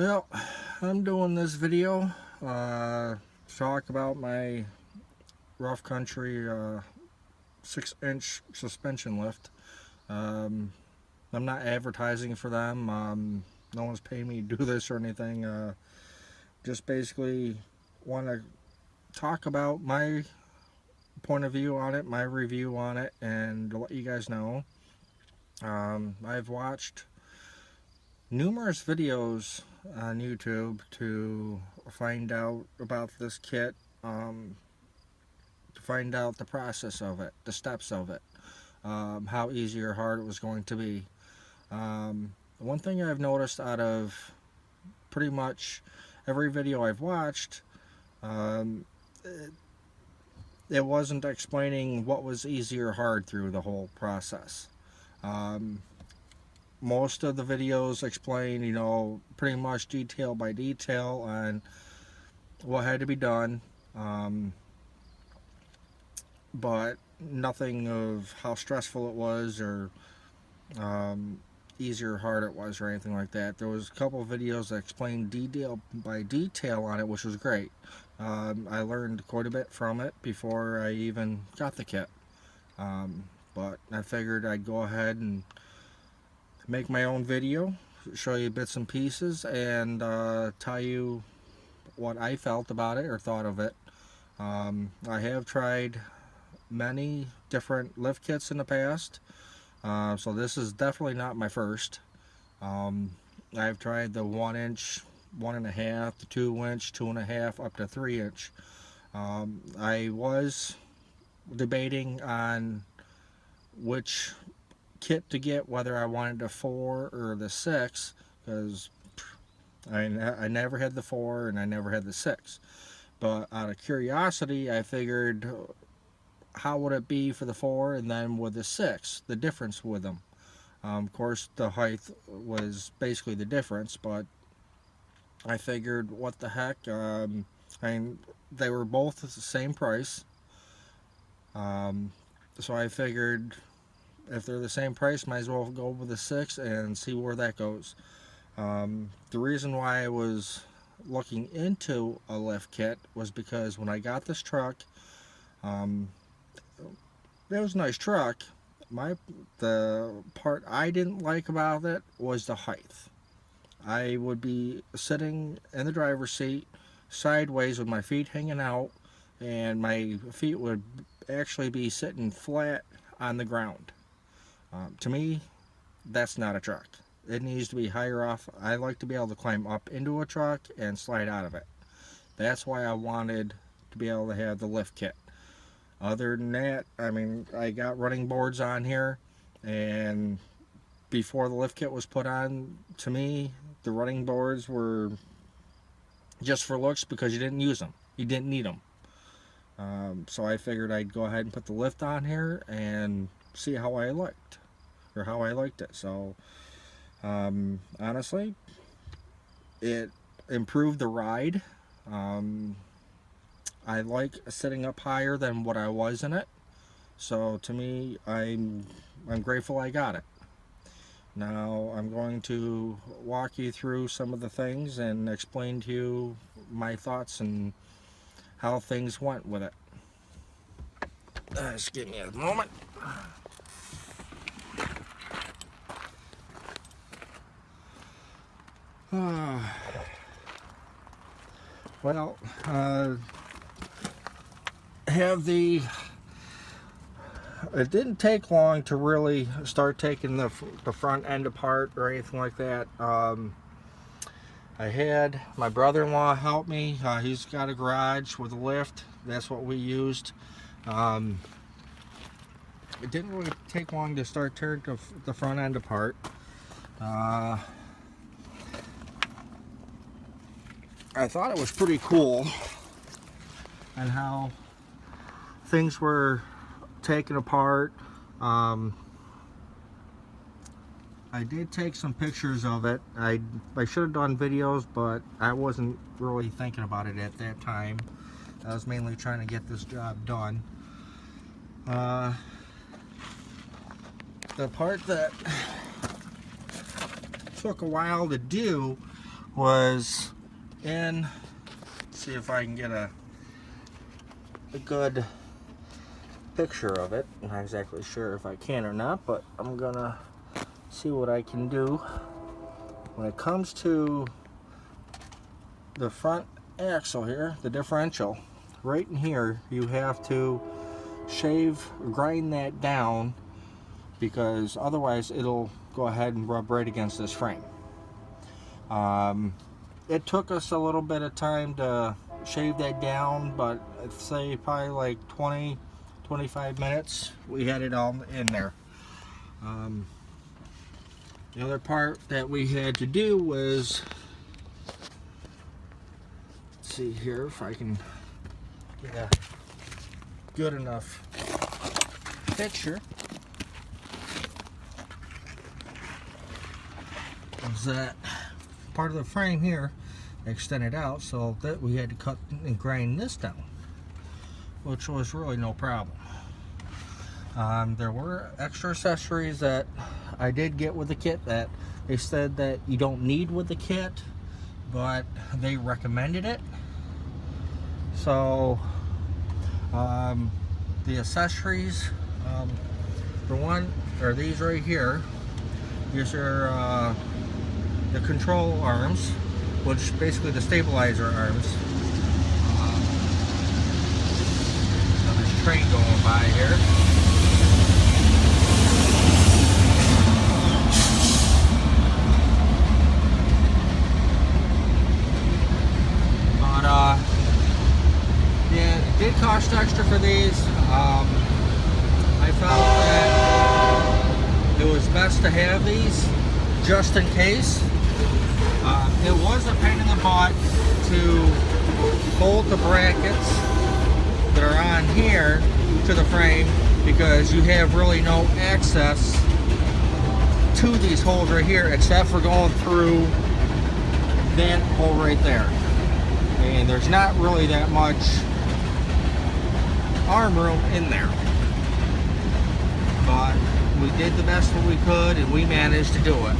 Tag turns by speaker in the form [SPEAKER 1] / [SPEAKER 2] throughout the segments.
[SPEAKER 1] Well, I'm doing this video to talk about my rough country 6-inch suspension lift. Um, I'm not advertising for them. No one's paying me to do this or anything. Just basically want to talk about my point of view on it, my review on it, and to let you guys know. I've watched numerous videos on YouTube to find out about this kit, to find out the process of it, the steps of it, how easy or hard it was going to be. One thing I've noticed out of pretty much every video I've watched, um, it wasn't explaining what was easy or hard through the whole process. Most of the videos explain, pretty much detail by detail on what had to be done, but nothing of how stressful it was or easy or hard it was or anything like that. There was a couple of videos that explained detail by detail on it, which was great. I learned quite a bit from it before I even got the kit, but I figured I'd go ahead and make my own video, show you bits and pieces, and tell you what I felt about it or thought of it. I have tried many different lift kits in the past, so this is definitely not my first. I've tried the 1-inch, 1.5, the 2-inch, 2.5, up to 3-inch. I was debating on which kit to get, whether I wanted the 4 or the 6, because I never had the 4 and I never had the 6. But out of curiosity, I figured, how would it be for the 4 and then with the 6, the difference with them. Of course, the height was basically the difference, but I figured, what the heck. They were both the same price, so I figured, if they're the same price, might as well go with the 6 and see where that goes. The reason why I was looking into a lift kit was because when I got this truck, it was a nice truck. The part I didn't like about it was the height. I would be sitting in the driver's seat sideways with my feet hanging out, and my feet would actually be sitting flat on the ground. To me, that's not a truck. It needs to be higher off. I like to be able to climb up into a truck and slide out of it. That's why I wanted to be able to have the lift kit. Other than that, I got running boards on here, and before the lift kit was put on, to me, the running boards were just for looks, because you didn't use them. You didn't need them. So I figured I'd go ahead and put the lift on here and see how I liked it. So honestly, it improved the ride. I like sitting up higher than what I was in it, so to me, I'm grateful I got it. Now I'm going to walk you through some of the things and explain to you my thoughts and how things went with it. Just give me a moment. Well, it didn't take long to really start taking the front end apart or anything like that. I had my brother-in-law help me. He's got a garage with a lift. That's what we used. It didn't really take long to start tearing the front end apart. I thought it was pretty cool and how things were taken apart. I did take some pictures of it. I should have done videos, but I wasn't really thinking about it at that time. I was mainly trying to get this job done. The part that took a while to do was in, see if I can get a good picture of it. I'm not exactly sure if I can or not, but I'm gonna see what I can do. When it comes to the front axle here, the differential, right in here, you have to grind that down, because otherwise it'll go ahead and rub right against this frame. It took us a little bit of time to shave that down, but I'd say probably like 20-25 minutes we had it all in there. The other part that we had to do was, let's see here if I can get a good enough picture, is that part of the frame here extended out, so that we had to cut and grind this down, which was really no problem. There were extra accessories that I did get with the kit that they said that you don't need with the kit, but they recommended it. So the accessories, for one, are these right here. These are the control arms, which basically the stabilizer arms. So there's a train going by here. But yeah, it did cost extra for these. I felt that it was best to have these just in case. It was a pain in the butt to hold the brackets that are on here to the frame, because you have really no access to these holes right here except for going through that hole right there. And there's not really that much arm room in there. But we did the best that we could, and we managed to do it.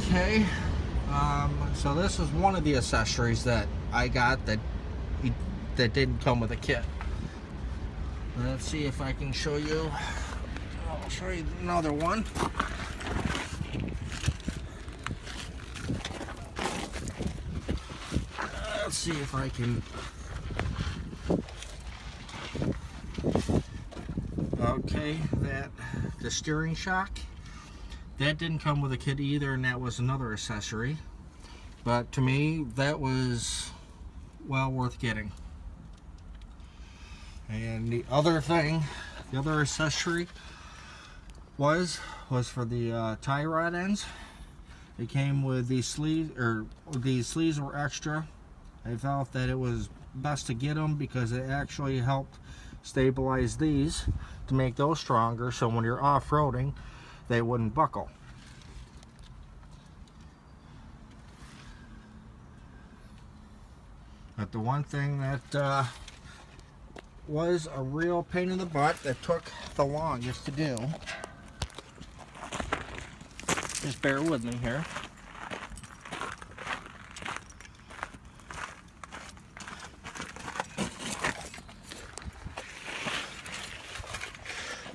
[SPEAKER 1] Okay, so this is one of the accessories that I got that didn't come with a kit. Let's see if I can show you. I'll show you another one. Let's see if I can. Okay, the steering shock, that didn't come with a kit either, and that was another accessory. But to me, that was well worth getting. And the other accessory was for the tie rod ends. It came with these sleeves, or these sleeves were extra. I felt that it was best to get them because it actually helped stabilize these to make those stronger, so when you're off-roading they wouldn't buckle. But the one thing that was a real pain in the butt that took the longest to do, just bear with me here,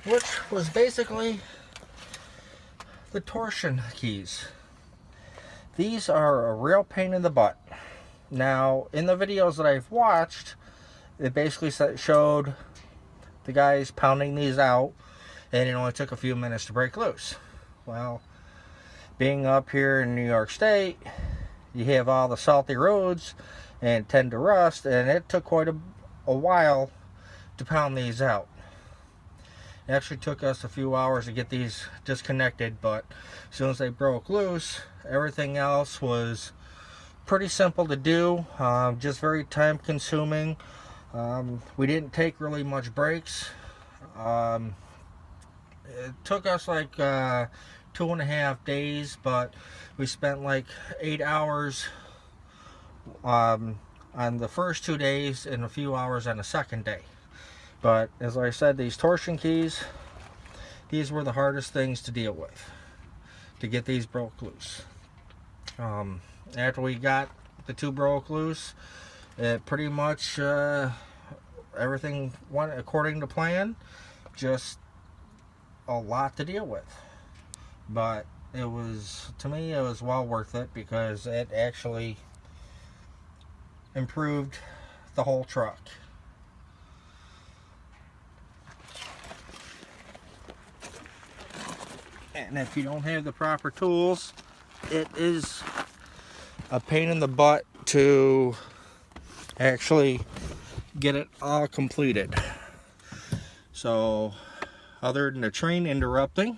[SPEAKER 1] which was basically the torsion keys. These are a real pain in the butt. Now, in the videos that I've watched, it basically showed the guys pounding these out, and it only took a few minutes to break loose. Well, being up here in New York State, you have all the salty roads and tend to rust, and it took quite a while to pound these out. It actually took us a few hours to get these disconnected, but as soon as they broke loose, everything else was pretty simple to do, just very time consuming. We didn't take really much breaks. It took us like 2.5 days, but we spent like 8 hours on the first 2 days and a few hours on the second day. But as I said, these torsion keys these were the hardest things to deal with, to get these broke loose. After we got the two broke loose, it pretty much everything went according to plan. Just a lot to deal with, but it was, to me, it was well worth it because it actually improved the whole truck. And if you don't have the proper tools, it is a pain in the butt to actually get it all completed. So other than the train interrupting,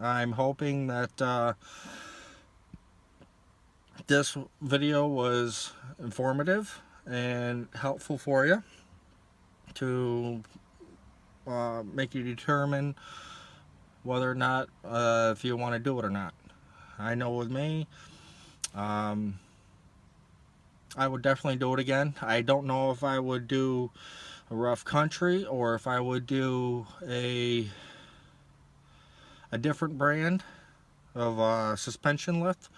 [SPEAKER 1] I'm hoping that this video was informative and helpful for you to make you determine whether or not if you want to do it or not. I know with me, I would definitely do it again. I don't know if I would do a rough country or if I would do a different brand of suspension lift.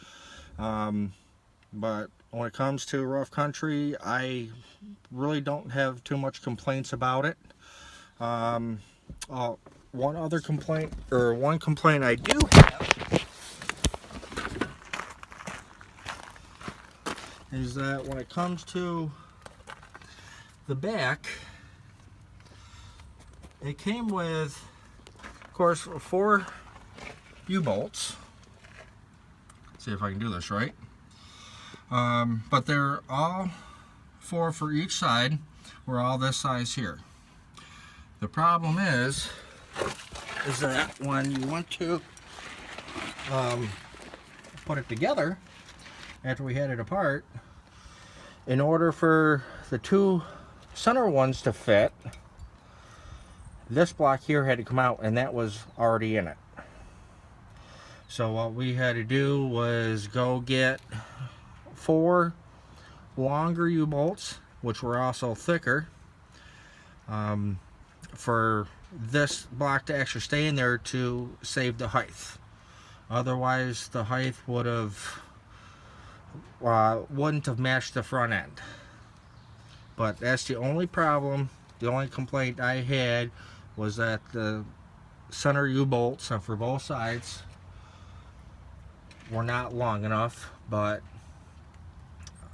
[SPEAKER 1] But when it comes to rough country, I really don't have too much complaints about it. One complaint I do have is that when it comes to the back, it came with, of course, 4 U-bolts. See if I can do this right. But they're all 4 for each side. We're all this size here. The problem is that when you want to put it together, after we had it apart, in order for the 2 center ones to fit, this block here had to come out, and that was already in it. So what we had to do was go get 4 longer U-bolts, which were also thicker, for this block to actually stay in there to save the height. Otherwise, the height wouldn't have matched the front end. But that's the only problem. The only complaint I had was that the center U-bolts for both sides were not long enough. But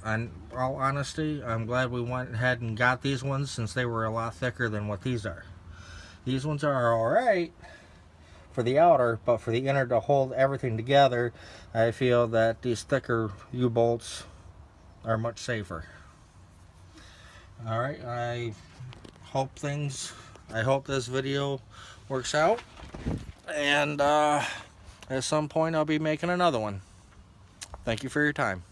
[SPEAKER 1] in all honesty, I'm glad we went ahead and got these ones, since they were a lot thicker than what these are. These ones are alright for the outer, but for the inner to hold everything together, I feel that these thicker U-bolts are much safer. Alright, I hope this video works out, and at some point I'll be making another one. Thank you for your time.